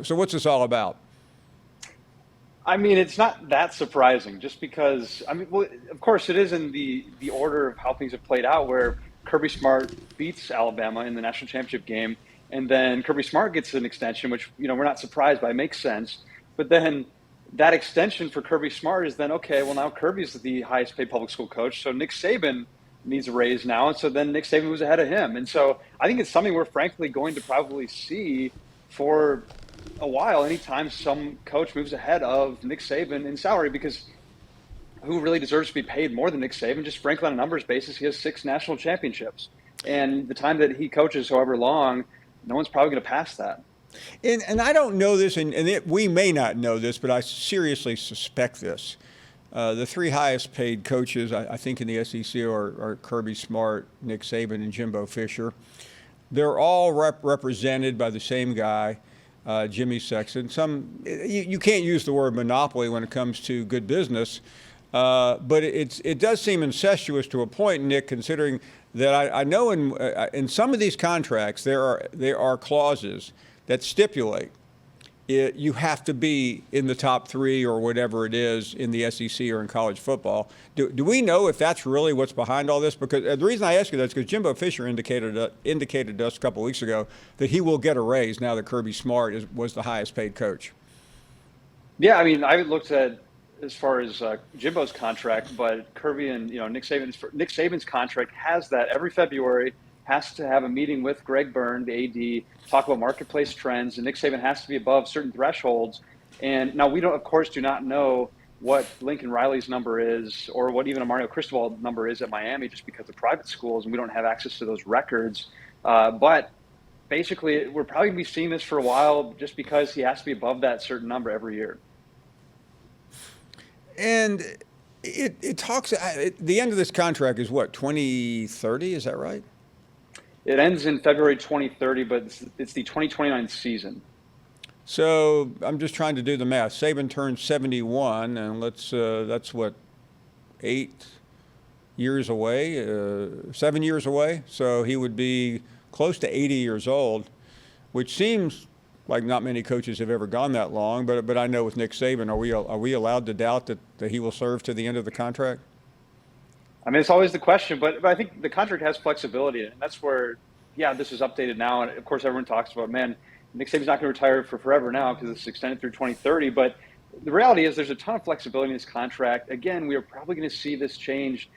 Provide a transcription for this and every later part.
What's this all about? I mean, it's not that surprising just because, well, of course, it is in the order of how things have played out where Kirby Smart beats Alabama in the national championship game. And then Kirby Smart gets an extension, which, we're not surprised by. It makes sense. But then that extension for Kirby Smart is then, okay, well, now Kirby's the highest paid public school coach. So Nick Saban needs a raise now. And so then Nick Saban was ahead of him. And so I think it's something we're frankly going to probably see for a while anytime some coach moves ahead of Nick Saban in salary, because who really deserves to be paid more than Nick Saban? Just frankly, on a numbers basis, he has 6 national championships. And the time that he coaches, however long, no one's probably going to pass that. And I don't know this, we may not know this, but I seriously suspect this. The 3 highest paid coaches, I think, in the SEC are Kirby Smart, Nick Saban, and Jimbo Fisher. They're all represented by the same guy, Jimmy Sexton. You can't use the word monopoly when it comes to good business, but it does seem incestuous to a point, Nick, considering that I know in some of these contracts there are clauses that stipulate you have to be in the top 3 or whatever it is in the SEC or in college football. Do we know if that's really what's behind all this? Because the reason I ask you that is because Jimbo Fisher indicated to us a couple of weeks ago that he will get a raise now that Kirby Smart was the highest paid coach. Yeah, I mean, I looked at as far as Jimbo's contract, but Kirby and Nick Saban's contract has that every February has to have a meeting with Greg Byrne, the AD, talk about marketplace trends, and Nick Saban has to be above certain thresholds. And now we of course, do not know what Lincoln Riley's number is or what even a Mario Cristobal number is at Miami, just because of private schools, and we don't have access to those records. But basically, we're probably going to be seeing this for a while just because he has to be above that certain number every year. And it talks, the end of this contract is what, 2030, is that right? It ends in February 2030, but it's the 2029 season. So I'm just trying to do the math. Saban turned 71, and that's what, 8 years away, 7 years away. So he would be close to 80 years old, which seems like not many coaches have ever gone that long. But I know with Nick Saban, are we allowed to doubt that he will serve to the end of the contract? I mean, it's always the question, but I think the contract has flexibility, and that's where, this is updated now. And of course, everyone talks about, man, Nick Saban's not going to retire for forever now because it's extended through 2030. But the reality is there's a ton of flexibility in this contract. Again, we are probably going to see this change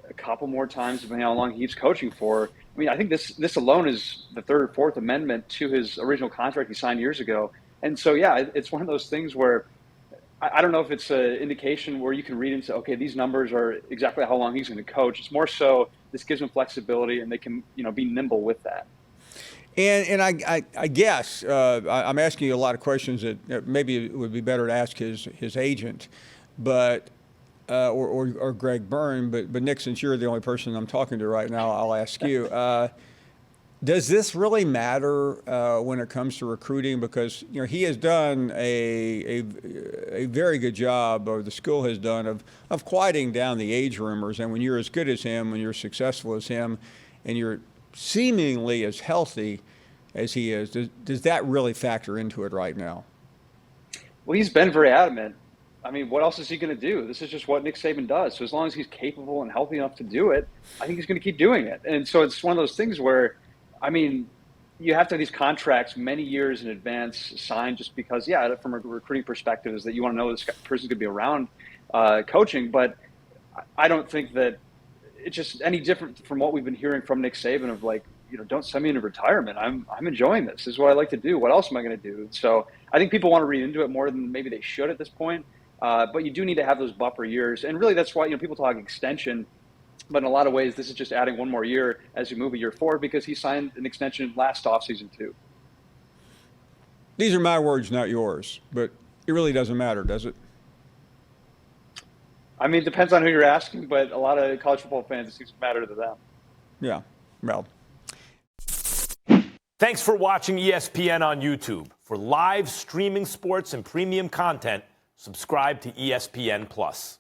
a couple more times depending on how long he keeps coaching for. I mean, I think this alone is the 3rd or 4th amendment to his original contract he signed years ago. And so, it's one of those things where I don't know if it's an indication where you can read into, okay, these numbers are exactly how long he's going to coach. It's more so this gives them flexibility, and they can, be nimble with that. And I guess I'm asking you a lot of questions that maybe it would be better to ask his agent, but or Greg Byrne. But Nick, since you're the only person I'm talking to right now, I'll ask you. Does this really matter when it comes to recruiting? Because he has done a very good job, or the school has done, of quieting down the age rumors. And when you're as good as him, when you're successful as him, and you're seemingly as healthy as he is, does that really factor into it right now? Well, he's been very adamant. I mean, what else is he going to do? This is just what Nick Saban does. So as long as he's capable and healthy enough to do it, I think he's going to keep doing it. And so it's one of those things where, I mean, you have to have these contracts many years in advance signed just because, from a recruiting perspective, is that you want to know this person's going to be around coaching. But I don't think that it's just any different from what we've been hearing from Nick Saban of like, don't send me into retirement. I'm enjoying this. This is what I like to do. What else am I going to do? So I think people want to read into it more than maybe they should at this point. But you do need to have those buffer years. And really that's why, people talk extension. But in a lot of ways, this is just adding one more year as you move a year forward because he signed an extension last offseason too. These are my words, not yours, but it really doesn't matter, does it? I mean, it depends on who you're asking, but a lot of college football fans, it seems to matter to them. Yeah, well. Thanks for watching ESPN on YouTube. For live streaming sports and premium content, subscribe to ESPN+.